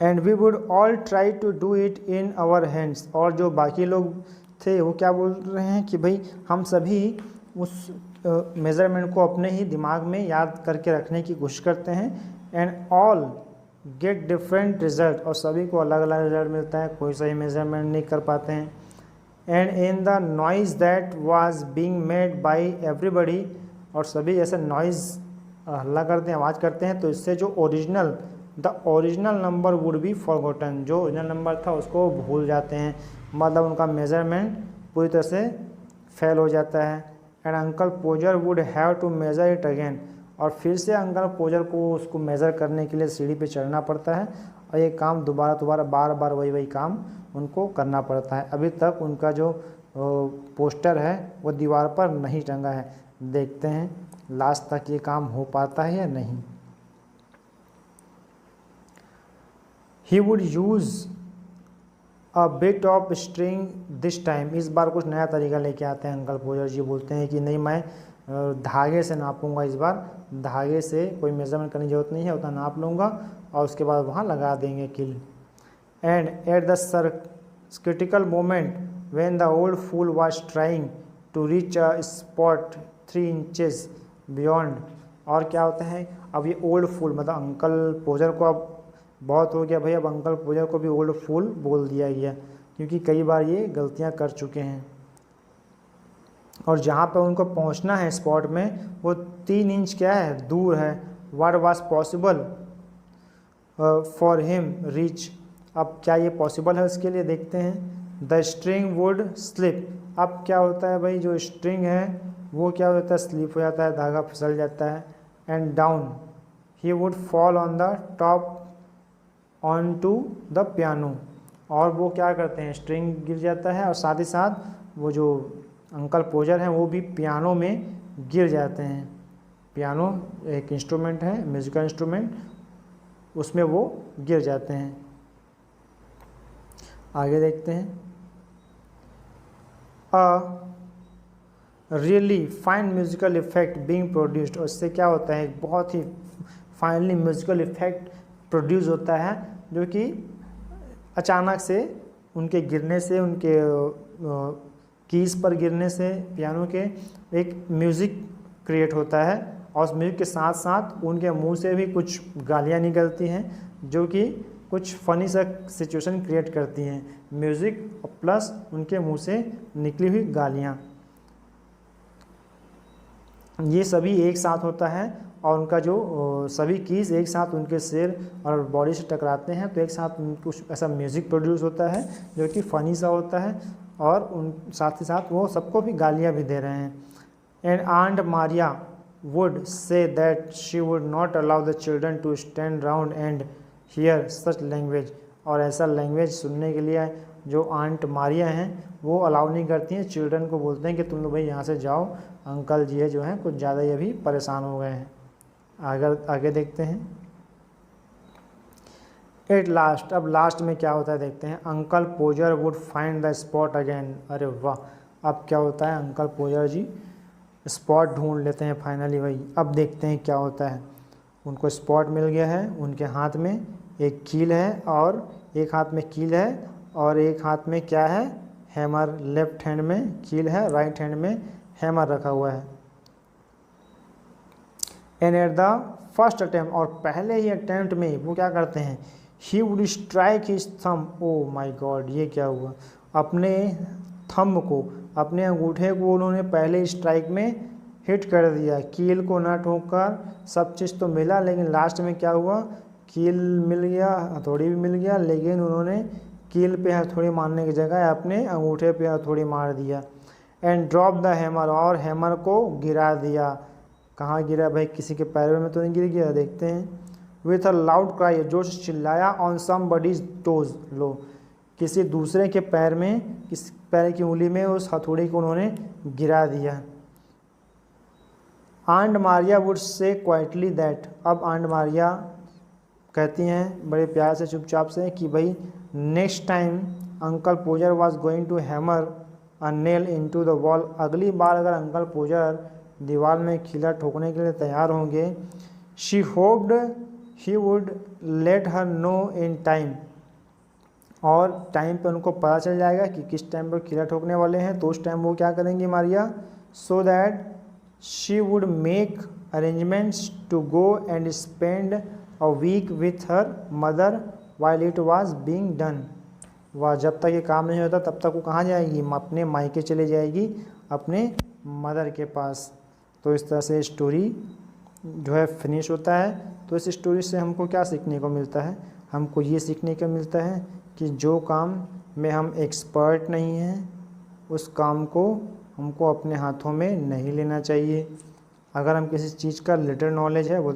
And we would all try to do it in our hands. और जो बाकी लोग थे वो क्या बोल रहे हैं कि भाई हम सभी उस मेज़रमेंट को अपने ही दिमाग में याद करके रखने की कोशिश करते हैं। And all get different result, और सभी को अलग अलग रिजल्ट मिलता है, कोई सही मेज़रमेंट नहीं कर पाते हैं। And in the noise that was being made by everybody, और सभी ऐसे नॉइज़ हल्ला करते हैं, आवाज़ करते हैं, तो इससे जो the original number would be forgotten, जो ओरिजिनल नंबर था उसको भूल जाते हैं, मतलब उनका मेज़रमेंट पूरी तरह से फेल हो जाता है। And uncle Podger would have to measure it again, और फिर से अंकल पोजर को उसको मेज़र करने के लिए सीढ़ी पे चढ़ना पड़ता है, और ये काम दोबारा बार बार वही काम उनको करना पड़ता है। अभी तक उनका जो पोस्टर है वो दीवार पर नहीं टंगा है। देखते हैं लास्ट तक ये काम हो पाता है या नहीं। He would use a bit of string this time, इस बार कुछ नया तरीका लेके आते हैं अंकल पोजर जी। बोलते हैं कि नहीं, मैं धागे से नापूंगा, इस बार धागे से कोई मेज़रमेंट करने की जरूरत नहीं है, उतना नाप लूँगा और उसके बाद वहाँ लगा देंगे कील। And at the critical moment when the old fool was trying to reach a spot 3 inches beyond, और क्या होता है, अब ये ओल्ड फूल मतलब अंकल पोजर को अब बहुत हो गया भाई, अब अंकल पोजर को भी ओल्ड फूल बोल दिया गया, क्योंकि कई बार ये गलतियां कर चुके हैं। और जहाँ पर उनको पहुँचना है स्पॉट में, वो 3 इंच क्या है, दूर है। What was possible for him reach, अब क्या ये पॉसिबल है उसके लिए, देखते हैं। द स्ट्रिंग वुड स्लिप, अब क्या होता है भाई, जो स्ट्रिंग है वो क्या होता है, स्लिप हो जाता है, धागा फिसल जाता है। And down he would fall on the top on to the piano, और वो क्या करते हैं, स्ट्रिंग गिर जाता है और साथ ही साथ वो जो अंकल पोजर हैं वो भी पियानो में गिर जाते हैं। पियानो एक इंस्ट्रूमेंट है, म्यूजिकल इंस्ट्रूमेंट, उसमें वो गिर जाते हैं। आगे देखते हैं। A really fine musical effect being produced, और इससे क्या होता है, एक बहुत ही फाइनली म्यूजिकल इफेक्ट प्रोड्यूस होता है, जो कि अचानक से उनके गिरने से, उनके कीज पर गिरने से पियानो के, एक म्यूज़िक क्रिएट होता है। और उस म्यूज़िक के साथ साथ उनके मुंह से भी कुछ गालियाँ निकलती हैं, जो कि कुछ फनी सा सिचुएशन क्रिएट करती हैं। म्यूज़िक प्लस उनके मुंह से निकली हुई गालियाँ, ये सभी एक साथ होता है, और उनका जो सभी कीज एक साथ उनके सिर और बॉडी से टकराते हैं, तो एक साथ कुछ ऐसा म्यूज़िक प्रोड्यूस होता है जो कि फ़नी सा होता है, और उन साथ ही साथ वो सबको भी गालियाँ भी दे रहे हैं। And aunt Maria would say that she would not allow the children to stand round and hear such language, और ऐसा लैंग्वेज सुनने के लिए जो आंट मारिया हैं वो अलाउ नहीं करती हैं, चिल्ड्रन को बोलते हैं कि तुम लोग भाई यहाँ से जाओ, अंकल जी है जो हैं कुछ ज़्यादा ही अभी परेशान हो गए हैं। आगे देखते हैं। एट लास्ट, अब लास्ट में क्या होता है देखते हैं। Uncle Podger would find the spot again, अरे वाह, अब क्या होता है, अंकल पोजर जी स्पॉट ढूंढ लेते हैं फाइनली भाई। अब देखते हैं क्या होता है। उनको स्पॉट मिल गया है, उनके हाथ में एक कील है, और एक हाथ में कील है और एक हाथ में क्या है, हैमर। लेफ्ट हैंड में कील है, राइट हैंड में हैमर रखा हुआ है। And at the first attempt, और पहले ही अटैम्प्ट में वो क्या करते हैं, he would strike his thumb, oh my God, ये क्या हुआ, अपने थंब को, अपने अंगूठे को उन्होंने पहले स्ट्राइक में हिट कर दिया। कील को ना ठोककर सब चीज़ तो मिला, लेकिन लास्ट में क्या हुआ, कील मिल गया, हथौड़ी भी मिल गया, लेकिन उन्होंने कील पे हथौड़ी मारने की जगह अपने अंगूठे पे हथौड़ी मार दिया। एंड ड्रॉप द हैमर, और हैमर को गिरा दिया। कहाँ गिरा भाई, किसी के पैर में तो नहीं गिर गया, देखते हैं। विथ अ लाउड क्राई, जोर से चिल्लाया, ऑन समबडीज टोज, लो, किसी दूसरे के पैर में, किसी पैर की उंगली में उस हथौड़ी को उन्होंने गिरा दिया। Aunt Maria would say quietly that, अब आंट मारिया कहती हैं बड़े प्यार से चुपचाप से कि भाई next time uncle Podger was going to hammer a nail into the wall, अगली बार अगर अंकल पोजर दीवार में कीला ठोकने के लिए तैयार होंगे, she hoped he would let her no in time, और टाइम पे उनको पता चल जाएगा कि किस टाइम पर कीड़ा ठोकने वाले हैं, तो उस टाइम वो क्या करेंगी Maria, so that she would make arrangements to go and spend a week with her mother while it was being done. वह जब तक ये काम नहीं होता तब तक वो कहाँ जाएगी, अपने मायके चले जाएगी, अपने मदर के पास। तो इस तरह से स्टोरी जो है फिनिश होता है। तो इस स्टोरी से हमको क्या सीखने को मिलता है, हमको ये सीखने को मिलता है कि जो काम में हम एक्सपर्ट नहीं हैं उस काम को हमको अपने हाथों में नहीं लेना चाहिए। अगर हम किसी चीज़ का लिटिल नॉलेज है वो